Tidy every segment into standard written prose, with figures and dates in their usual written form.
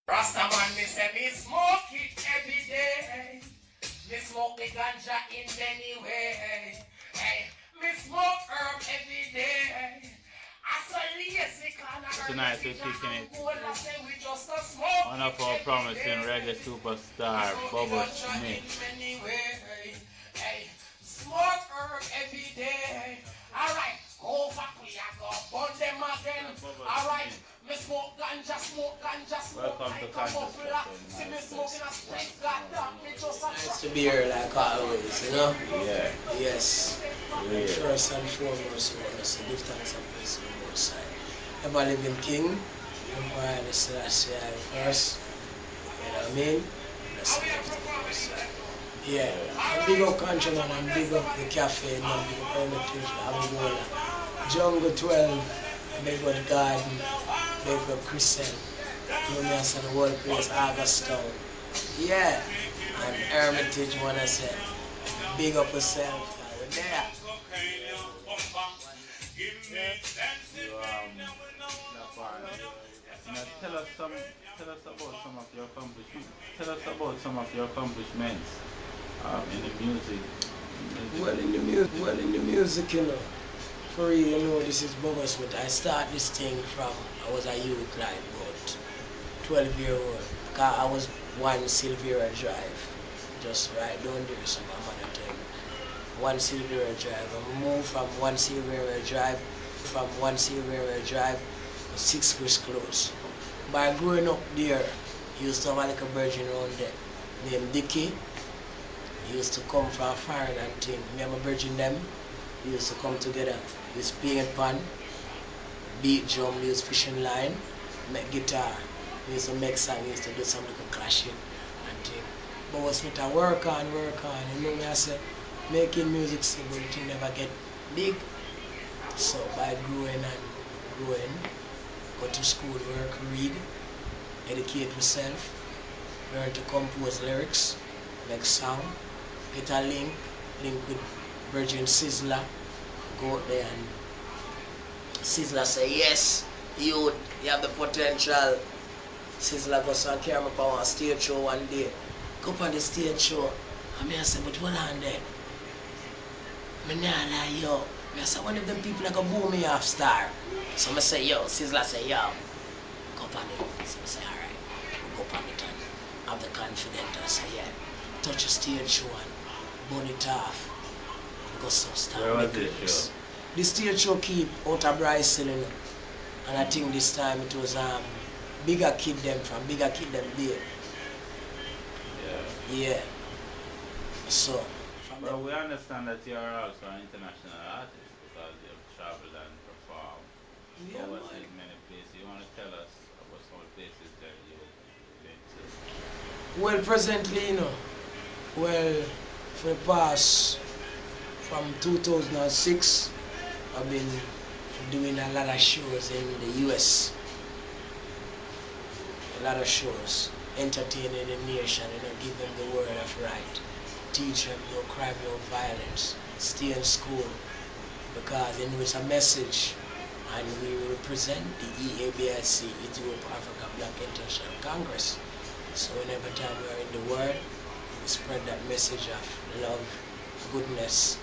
Rastaman, me say me smoke it every day. Me smoke the ganja in many way. Hey, me smoke herb every day. I so lazy Tonight we're kicking it. One of our promising reggae superstar, Bobo Smith. Hey, smoke herb every day. Alright, go back, we are go burn them again. Alright, me smoke ganja, smoke Welcome to like a Conscious muffler. Struggle in See my me smoking a space. split, goddamn, me just a Nice to be here like always, you know? Yeah, Yes. And real. first and foremost, we want to say give thanks and praise to the Most High. Ever living King, Emperor Haile Selassie I first. You know what I mean? Blessings of the Most High. Yeah. And big up Countryman and big up the cafe, you know, big up Hermitage, Abubola, Jungle 12, big up the garden, big up Christian. You know me, I said the whole place, Augustown. Yeah. And Hermitage wanna say, big up yourself, cause we're there. You tell us about some of your accomplishments. Tell us about some of your accomplishments in the music. Well, in the music, you know, for real, you know, this is Bobo Smith. I start this thing from, I was a youth, like, about 12-year-old. Cause I was one Silvera Drive, just right down there, so my mother tell me. One Silvera Drive. I moved from one Silvera Drive to Six Chris Close. By growing up there, he used to have like a virgin around there named Dickie. He used to come from foreign and thing. Me and my virgin them, we used to come together. We used to paint pan, beat drum, we used fishing line, make guitar. We used to make song, we used to do some little clashing and thing. But was me to work on. You know me I say, making music sing, but the thing never get big. So by growing, go to school, work, read, educate myself, learn to compose lyrics, make song, get a link with Virgin Sizzler, go out there and Sizzler say, yes, you have the potential. Sizzler goes and carry me on a stage show one day. Go up on the stage show. And I say, but hold on there. I nah lie, yo. I say, one of them people that go boo me off star. So I say, yo, Sizzler say, yo, go up on it. So I say, alright, we go up on it and have the confidence and say, yeah, touch a stage show and burn it off. Go so start. Where was this show? The stage show keep out of Bryson, you know. And I think this time it was Bigger Kid them from Bigger Kid them there. Yeah. Yeah. So Well, we understand that you are also an international artist because you've traveled and performed overseas many places. You want to tell us about some of the places that you've been to? Well, presently, you know, well, for the past, from 2006, I've been doing a lot of shows in the US. A lot of shows, entertaining the nation, you know, give them the word of right, teach them no crime, no violence, stay in school, because you know it's a message, and we represent the EABIC, Ethiopia Africa Black International Congress. So whenever time we are in the world, we spread that message of love, goodness,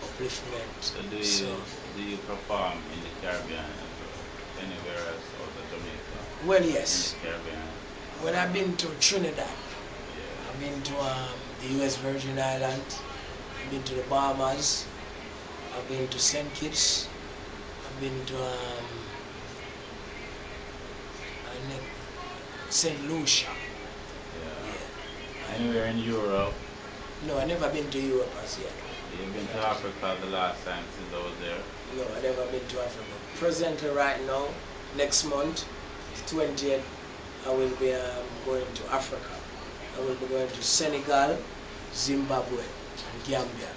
upliftment. So do you perform in the Caribbean, anywhere else out of Jamaica? Well, yes. In the Caribbean. Well, I've been to Trinidad. Yeah. I've been to the U.S. Virgin Islands. I've been to the Bahamas. I've been to St. Kitts. I've been to St. Lucia. Yeah. Anywhere in Europe? No, I never been to Europe as yet. You've been to Africa the last time since I was there? No, I never been to Africa. Presently, right now, next month, 20th, I will be going to Africa. I will be going to Senegal, Zimbabwe, and Gambia.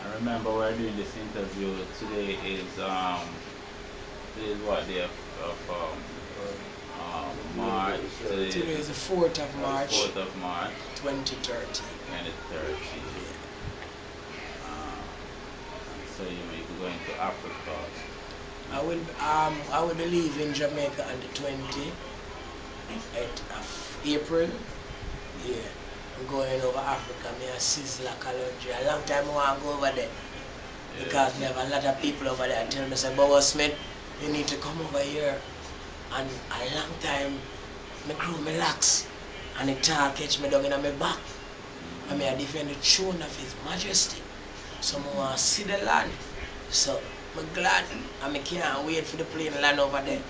I remember we're doing this interview. Today is what day of March? Today is the 4th of March. 4th of March. 2030. 2030. So you may be going to Africa. I will be leaving Jamaica on the 20th of April. Yeah, I'm going over Africa. Me and Sizzla Kalonji. A long time I want to go over there. Yeah. Because me have a lot of people over there tell me, say, Bobo Smith, you need to come over here. And a long time, me crew me lax. And the tar catch me down in my back. I mean, I defend the throne of His Majesty. So I want to see the land. So I'm glad and I can't wait for the plane land over there.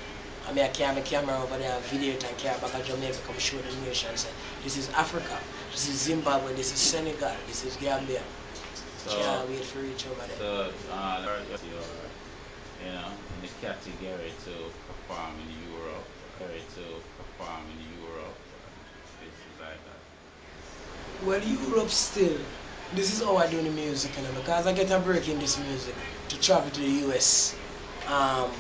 I mean, I carry my camera over there and video it and carry back to Jamaica, come show the nation. Say, this is Africa, this is Zimbabwe, this is Senegal, this is Gambia. So, Can't wait for reach over there. so you're, in the category to perform in Europe and places like that. Well, Europe still. This is how I do the music, because I get a break in this music to travel to the US um,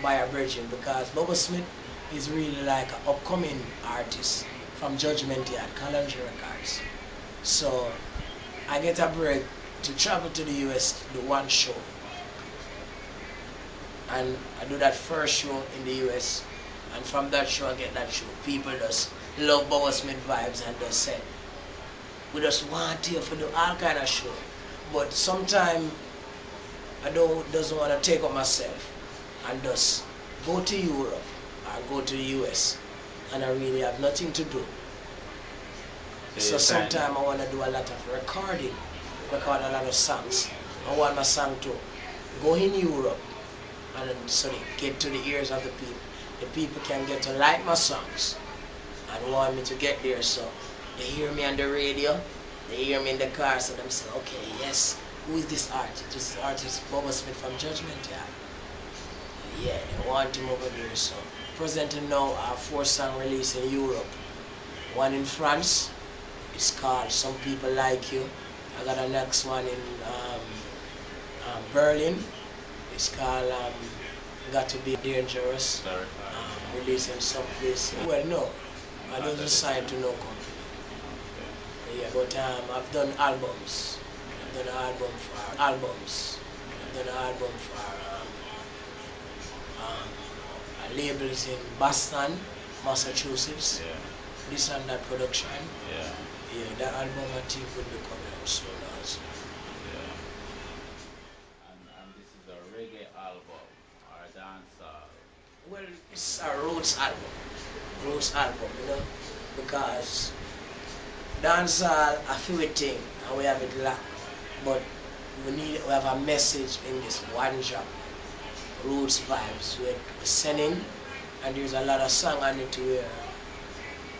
by a virgin, because Bobo Smith is really like an upcoming artist from Judgment Yard, Kalonji Records. So I get a break to travel to the US to do one show. And I do that first show in the US, and from that show I get that show. People just love Bobo Smith vibes and just say, we just want you to do all kind of show. But sometimes I don't doesn't want to take up myself and just go to Europe or go to the US and I really have nothing to do. So So you're kind sometimes I want to do a lot of recording, record a lot of songs. I want my song to go in Europe and so they get to the ears of the people. The people can get to like my songs and want me to get there. So they hear me on the radio, they hear me in the car, so them say, okay, yes, who is this artist? This is artist Bobo Smith from Judgment Yard. Yeah, they want him over there. So presenting now our 4 song release in Europe. One in France, it's called Some People Like You. I got a next one in Berlin. It's called Got to Be Dangerous. the recording now. Releasing someplace. Well, no, I Not don't at this sign to time. no company. Okay. Yeah, but I've done albums. I've done an album for albums. I've done an album for labels in Boston, Massachusetts. Yeah. This and that production. Yeah. Yeah, that album I think will be coming out soon also. Yeah. And this is a reggae album or a dancehall. Well, it's a roots album. Roots album, because dancehall a few thing and we have it locked. But we have a message in this one drop. Roots vibes we're sending and there's a lot of song on it where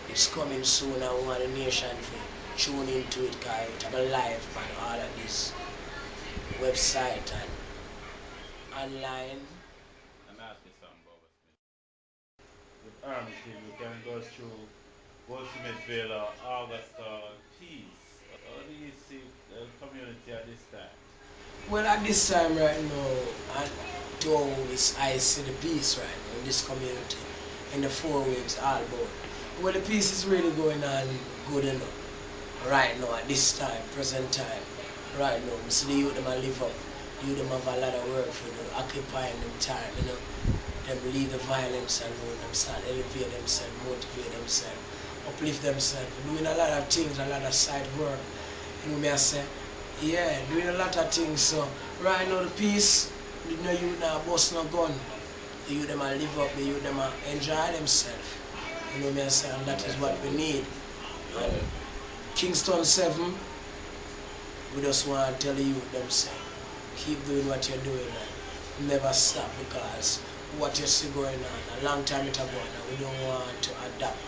it's coming soon and we want the nation to tune into it because it's go live on all of this website and online. Let me ask you something, Bobo Smith. With Hermitage, we can go through Goldsmithville or Augusta Peace. How do you see the community at this time? Well, at this time right now, and to always I see the peace right now in this community, in the 4 weeks all about. Well, the peace is really going on good enough right now at this time, present time. Right now, we see the youth them a live up. The youth them have a lot of work for do, occupying them time, Them leave the violence alone, them start elevate themselves, motivate themselves, uplift themselves, doing a lot of things, a lot of side work. Me I say, yeah, doing a lot of things. So right now the peace, you now bust no gun. The youth them a live up, the youth them a enjoy themselves. Me I say, and that is what we need. And Yeah. Kingston 7, we just want to tell the youth them say, keep doing what you're doing and never stop because what you see going on, a long time it ago and we don't want to adapt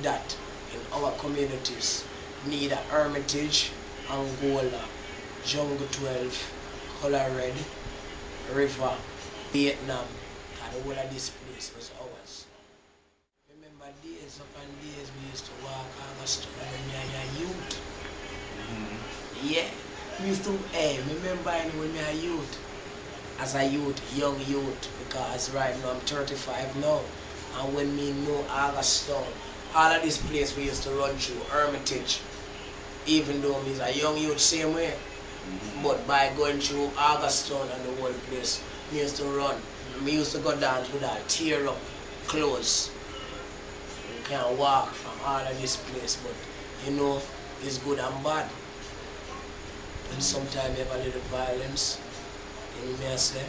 that in our communities. Need a Hermitage, Angola, Jungle 12, Color Red, River, Vietnam, and the whole of this place was ours. Remember days upon days we used to walk August when we are youth. Mm-hmm. Yeah. We used to, hey, remember when we are youth, as a youth, young youth, because right now I'm 35 now. And when me know August Town, all of this place we used to run through, Hermitage, even though me is a young youth same way. Mm-hmm. But by going through August Town and the whole place, me used to run. Me used to go dance with that, tear up clothes, can walk from all of this place, but you know, it's good and bad. And sometimes you have a little violence, you know me I say,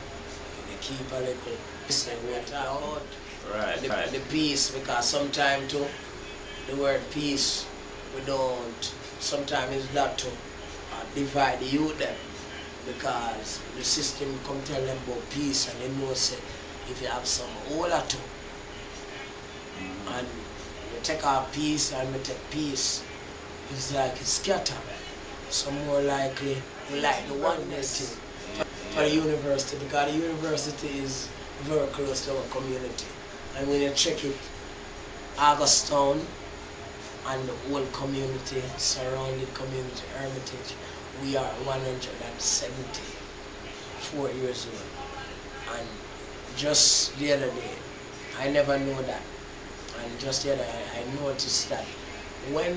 they keep a little peace and went out. Right. The peace, because sometimes too, the word peace, we don't, sometimes it's that to divide the youth them, because the system come tell them about peace and they know say if you have some older too and we take our peace and we take peace, it's like it's scatter. So more likely we like the oneness thing for the Yeah. university, because the university is very close to our community. And when you check it, Augustown and the whole community, surrounded community, Hermitage, we are 174 years old. And just the other day, I never know that. And just the other day, I noticed that when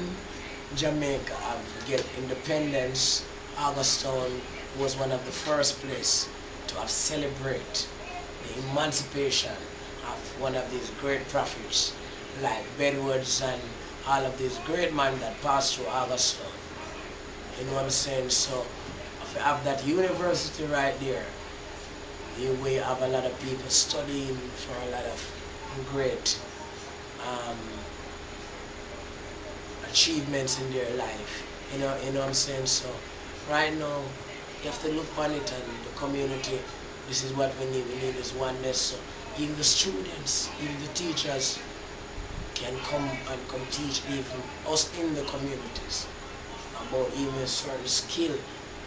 Jamaica have get independence, Augustown was one of the first place to have celebrate the emancipation of one of these great prophets like Bedwards and all of these great men that passed through Augustown. You know what I'm saying? So if you have that university right there, you will have a lot of people studying for a lot of great um, achievements in their life. You know what I'm saying? So right now you have to look on it and the community, this is what we need. We need this oneness. So even the students, even the teachers can come and come teach even us in the communities about even certain skill,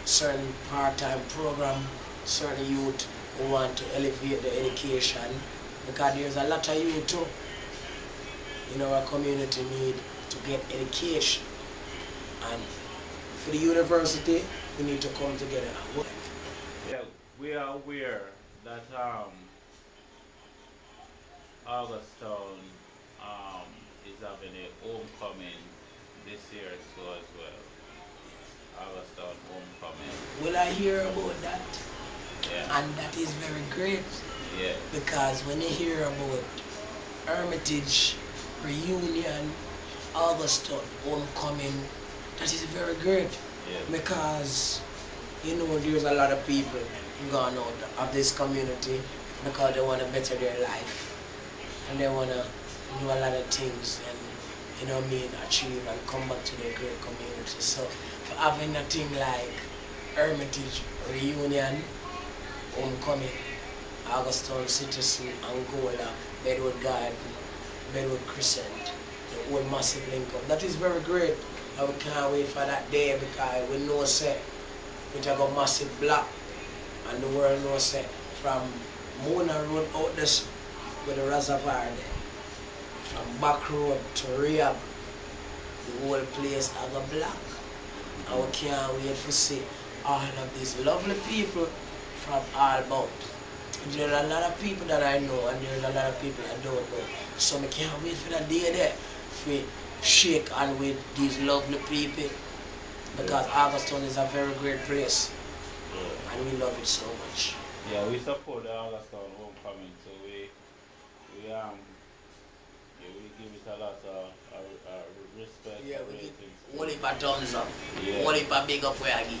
certain part-time program, certain youth who want to elevate the education, because there's a lot of youth too in our community need to get education. And for the university, we need to come together and work. Yeah, we are aware that Augustown is having a homecoming this year too as well. Augustown homecoming. Will I hear about that? Yeah. And that is very great, Yes. because when you hear about Hermitage reunion, Augustown homecoming, that is very great, Yes. because you know there's a lot of people gone out of this community because they want to better their life and they want to do a lot of things and you know what I mean, achieve and come back to their great community. So for having a thing like Hermitage reunion, homecoming, Augustown Citizen, Angola, Bedwood Garden, Bedwood Crescent, the whole massive link up. That is very great. And we can't wait for that day, because we know say we have a massive block and the world knows say from Mona Road out this with the reservoir there. From back road to Rehab, the whole place have a block. And we can't wait to see all of these lovely people from all about. There are a lot of people that I know and there's a lot of people I don't know. So I can't wait for that day there for shake and with these lovely people, because Augustown is a very great place Yeah. and we love it so much. Yeah, we support the Augustown homecoming, so we yeah, we give it a lot of respect, Yeah, a we give ratings one too. heap of thumbs up, Yeah. one heap of big up where I get.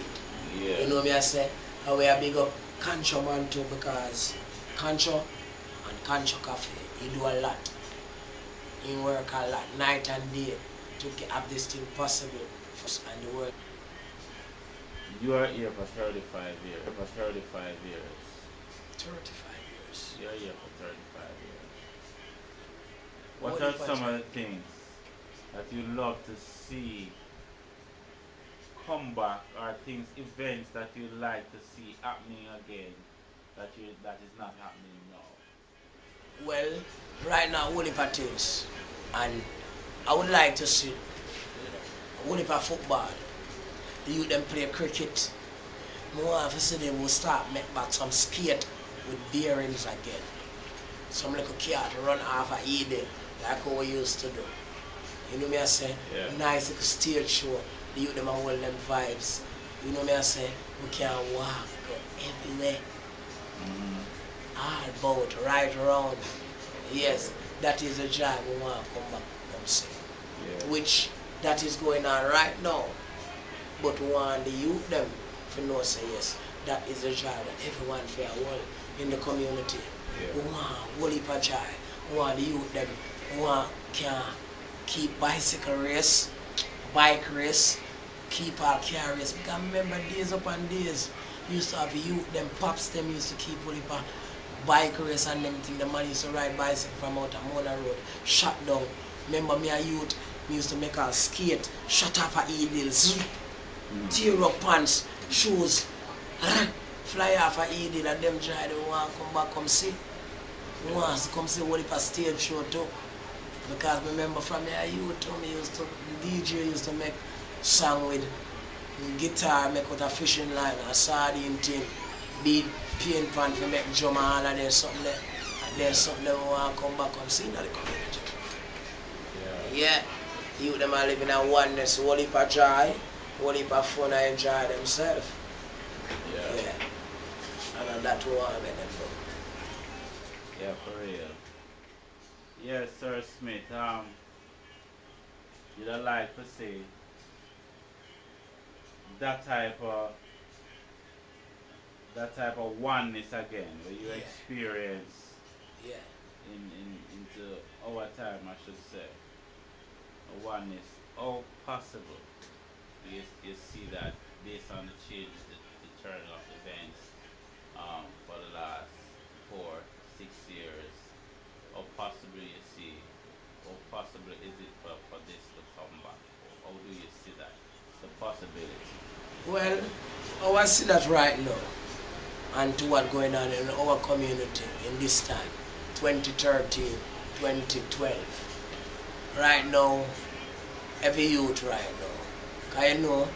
Yeah. You know me I say? And we are big up Concho man too, because Concho and Concho Cafe, he do a lot. He work a lot, night and day, to have this thing possible for us and the world. You are here for 35 years. 35 years. You are here for 35 years. What What are if I some tell of the you? things that you love to see come back, or things, events that you like to see happening again that is not happening now? Well, right now, what if I things? And I would like to see what if I football? The youth them play cricket. More of see them will start make back some skate with bearings again. Some little cat run off a Eden like how we used to do. You know me I say? Yeah. Nice little stage show. The youth them a hold them vibes. You know me I say? We can walk, go everywhere. All about, right around. Yes, that is a job we want to come back. see. Yes. Which that is going on right now. But we want the youth them to know say yes, that is a job that everyone fair well in the community. Yeah. We want whole heap of joy. We want the youth them we want can keep bicycle race, bike race, keep our car race. Because remember days upon days used to have youth them pops them used to keep whole heap of bike race and them thing. The man used to ride bicycle from out of Mona Road, shut down. Remember me a youth, me used to make a skate, shut off a needles, tear up pants, shoes, fly off a needle and them try to want come back come see. Want to come see what if a stage show too. Because remember from me a youth too, me used to DJ used to make song with guitar, make with a fishing line, a sardine thing, beat paint pan to make drum and all of them something there. And then Yeah. something they want to come back and see in the community. Yeah. Yeah. Youth them are living in oneness, whole heap of joy, whole heap of fun and enjoy themselves. Yeah. Yeah. And that what I make them do. Yeah, for real. Yes, Sir Smith. You'd like to see that type of oneness again, where you Yeah. experience Yeah. into our time, I should say, a oneness. How possible you see that based on the change, the turn of events for the last 4, 6 years? How possible you see? How possible is it for this to come back? How do you see that? The possibility. Well, how I see that right now and to what going on in our community in this time, 2013, 2012. Right now, every youth right now. Cause you know,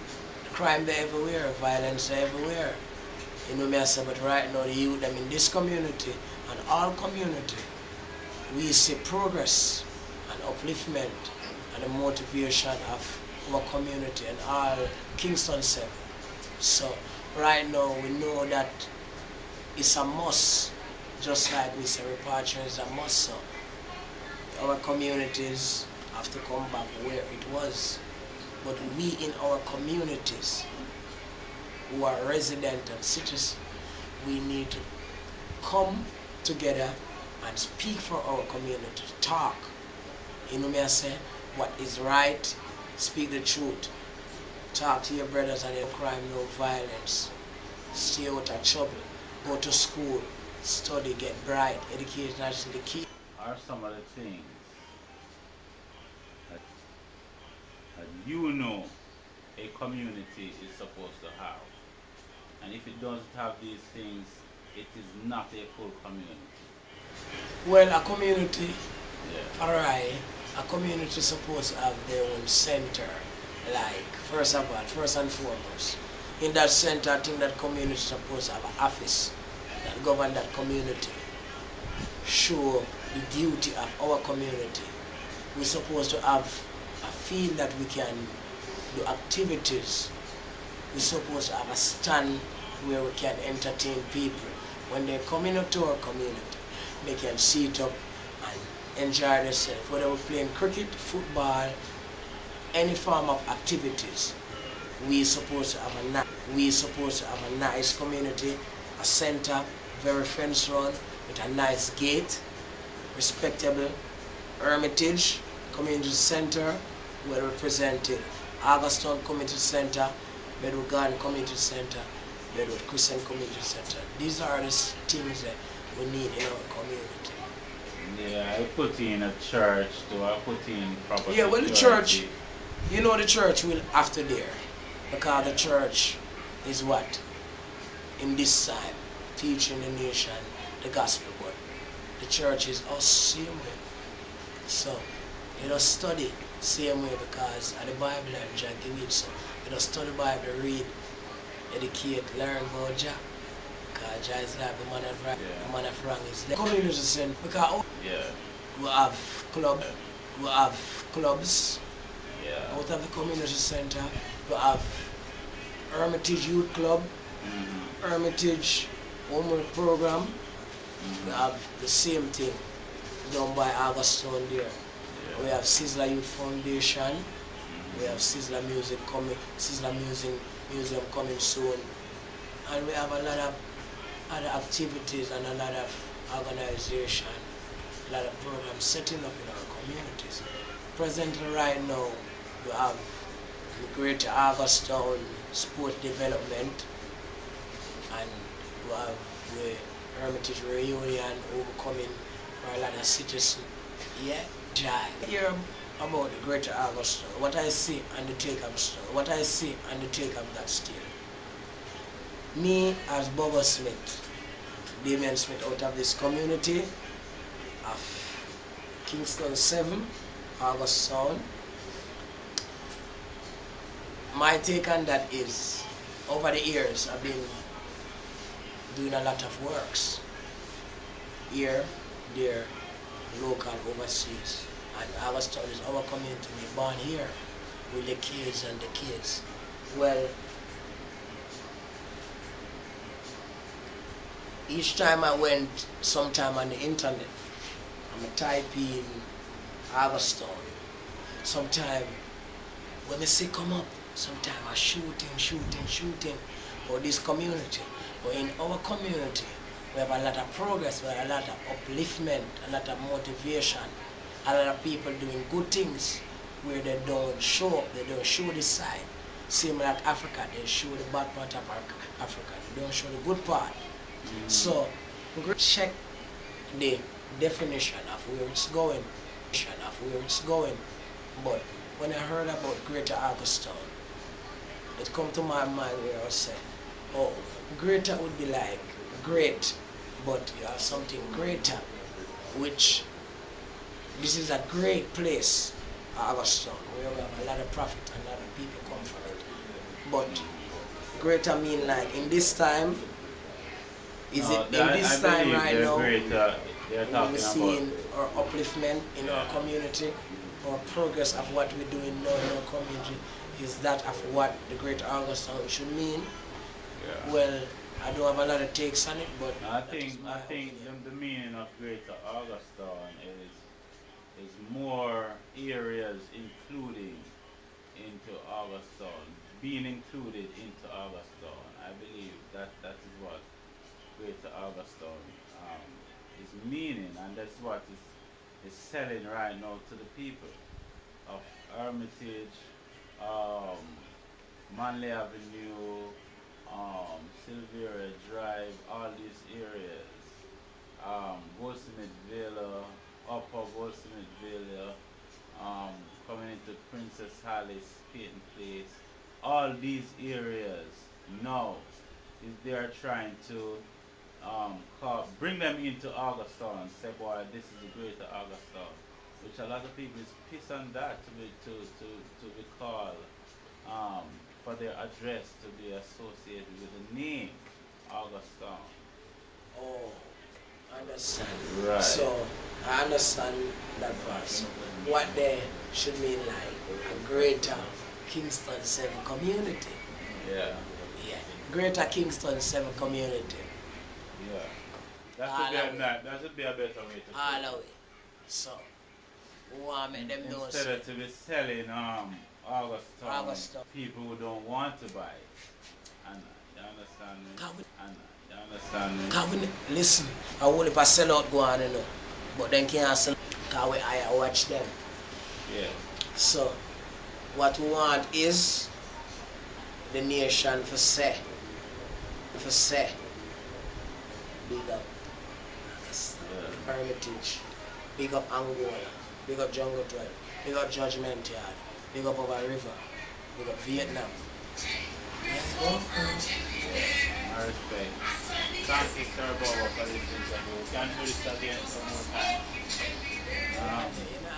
crime there everywhere, violence there everywhere. You know me I say, but right now the youth them in this community and all community, we see progress and upliftment and the motivation of our community and all Kingston 7. So right now we know that it's a must, just like we say repatriation is a must. So our communities have to come back where it was. But we in our communities who are resident and citizens, we need to come together and speak for our community, talk. You know me I say, what is right, speak the truth. Talk to your brothers and your crime, no violence. Stay out of trouble. Go to school, study, get bright. Education is the key. Are some of the things that you know a community is supposed to have? And if it doesn't have these things, it is not a full community. Well, a community, Yeah. for I, a community supposed to have their own center. Like, first of all, first and foremost, in that center, I think that community is supposed to have an office that govern that community. Show the duty of our community. We're supposed to have a field that we can do activities. We're supposed to have a stand where we can entertain people. When they come into our community, they can sit up and enjoy themselves. Whether we're playing cricket, football, any form of activities, we supposed to have a nice community, a center, very fence run with a nice gate, respectable Hermitage Community Center, were represented. Auguston Community Center, Bedwood Garden Community Center, Bedwood Christian Community Center. These are the things that we need in our community. Yeah, I put in a church, do I put in proper Yeah, well, the church, security? you know, the church will after there, because the Yeah. church is what in this time teaching the nation the gospel, but the church is us same way. So, you know, study same way because of the Bible and Jah give it. So, you know, study Bible, read, educate, learn about Jah. Because Jah is like Yeah. the man of wrong is there. Community center because Yeah. we have we have clubs. Yeah. Out of the community center, we have Hermitage Youth Club, Mm-hmm. Hermitage Homework Program. We Mm-hmm. have the same thing done by Augustine there. We have Sizzla Youth Foundation. We Mm-hmm. have Sizzla Music Museum coming soon, and we have a lot of other activities and a lot of organization, a lot of programs setting up in our communities. Presently, right now, we have the Greater Augustown Sport Development, and we have the Hermitage Reunion overcoming for a lot of cities. Yeah, Jai. Hear about the Greater Augustown, what I see and the take of that state. Me as Bobo Smith, Damian Smith out of this community of Kingston 7, August Sound. My take on that is over the years I've been doing a lot of works here, there, local, overseas. And August Town is our community. We're born here with the kids and the kids. Well, each time I went sometime on the internet, I'm a type in August Town. Sometime when I see come up, sometimes I shooting for this community. But in our community, we have a lot of progress, we have a lot of upliftment, a lot of motivation, a lot of people doing good things where they don't show up, they don't show the side. Same like Africa, they show the bad part of Africa, they don't show the good part. Mm-hmm. So, check the definition of where it's going. But when I heard about Greater Augustown, it come to my mind where I say, oh, greater would be like great, but you have something greater, which this is a great place, Augustown, where we have a lot of profit and a lot of people come from it. But greater mean like in this time, is it No, in I this time believe right they're now, great. They're when we're talking about, seeing our upliftment in our yeah, community, our progress of what we're doing now in our community, is that of what the Great Augustown should mean? yeah. Well, I don't have a lot of takes on it, but I that is think my opinion. the meaning of Greater Auguston is more areas including into Auguston, being included into Auguston. I believe that is what Greater Auguston is meaning, and that's what is selling right now to the people of Hermitage, um, Manley Avenue, Silveria Drive, all these areas, Goldsmith Villa, Upper Goldsmith Villa, coming into Princess Alice, Peyton Place, all these areas now is they are trying to bring them into Auguston and say, boy, this is the greater Auguston, which a lot of people is pissed on that to be called for their address to be associated with the name Auguston. Oh, I understand. Right. So, I understand that part. So, what they should mean like a greater Kingston 7 community. Yeah. Yeah, greater Kingston 7 community. Yeah. That All could be the a way. that would be a better way to put All the it. way. So, we want to make them know, Instead say, of to be selling Auguston Augustus. people who don't want to buy it. And you understand me? Can And you understand me? listen, I will if I sell out go on, you know. But then can't sell because I watch them. Yeah. So, what we want is the nation for say, big up Yeah. Hermitage, big up Angola, big up Jungle 12, big up Judgment Yard, big up over river, big up Vietnam. Yeah, go. Yeah. My respect. Thank you, Sir Bobo, for this interview. We can do this again some more time. Um, You know